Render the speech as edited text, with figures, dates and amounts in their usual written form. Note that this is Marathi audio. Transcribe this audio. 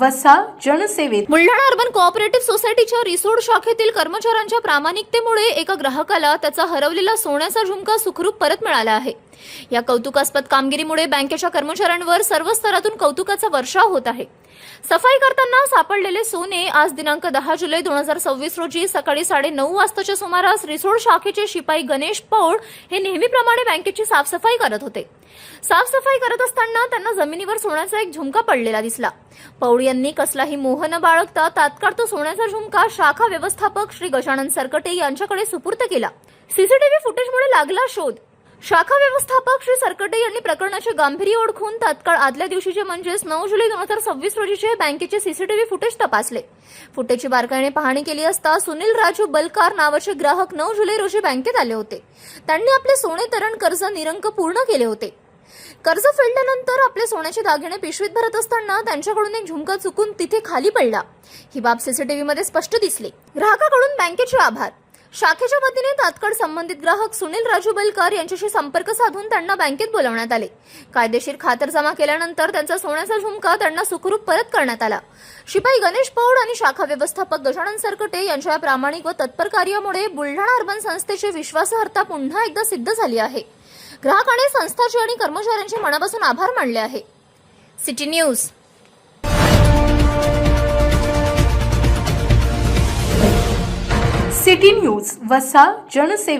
वसा जनसेवेत. बुलढाणा अर्बन कोऑपरेटिव्ह सोसायटीच्या रिसोड शाखेतील कर्मचाऱ्यांच्या प्रामाणिकतेमुळे एका ग्राहकाला त्याचा हरवलेला सोन्याचा झुमका सुखरूप परत मिळाला आहे. या कौतुकास्पद कामगिरीमुळे बँकेच्या कर्मचाऱ्यांवर सर्व स्तरातून कौतुकाचा वर्षाव होत आहे. सफाई करताना सापडलेले सोने आज दिनांक 10 जुलै 2026 रोजी सकाळी 9:30 वाजताच्या सुमारास रिसोड शाखेचे शिपाई गणेश पौड हे नेहमीप्रमाणे बँकेची साफसफाई करत होते. साफसफाई करत असताना त्यांना जमिनीवर सोन्याचा एक झुमका पडलेला दिसला. पौड यांनी कसलाही मोह न बाळगता तात्काळ तो सोन्याचा झुमका शाखा व्यवस्थापक श्री गजानन सरकटे यांच्याकडे सुपूर्द केला. सीसीटीव्ही फुटेजमुळे लागला शोध. शाखा व्यवस्थापक श्री सरकटे यांनी प्रकरणाचे गांभीर्य ओळखून तात्काळ आदल्या दिवशीचे म्हणजेच 9 जुलै 2026 रोजीचे बँकेचे सीसीटीव्ही फुटेज तपासले. फुटेजची बारकाईने पाहणी केली असता सुनील राजू बलकार नावाचे ग्राहक 9 जुलै रोजी बँकेत आले होते. त्यांनी आपले सोने तारण कर्ज निरंक पूर्ण केले होते. कर्ज फेडल्यानंतर आपले सोन्याचे दागिने पिशवीत भरत असताना त्यांच्याकडून एक झुमका चुकून तिथे खाली पडला. ही बाब सीसीटीव्ही मध्ये स्पष्ट दिसली. ग्राहकाकडून बँकेचे आभार. शाखेच्या वतीने तात्काळ संबंधित ग्राहक सुनील राजू बलकार यांच्याशी संपर्क साधून त्यांना बँकेत बोलावण्यात आले. कायदेशीर खातरजमा केल्यानंतर त्यांचा सोन्याचा झुमका त्यांना सुखरूप परत करण्यात आला. शिपाई गणेश पौड आणि शाखा व्यवस्थापक गजानन सरकटे यांच्या प्रामाणिक व तत्पर कार्यामुळे बुलढाणा अर्बन संस्थेची विश्वासार्हता पुन्हा एकदा सिद्ध झाली आहे. ग्राहकाने संस्थाचे आणि कर्मचाऱ्यांचे मनापासून आभार मानले आहे. City news. सिटी न्यूज वसा जनसेवेत.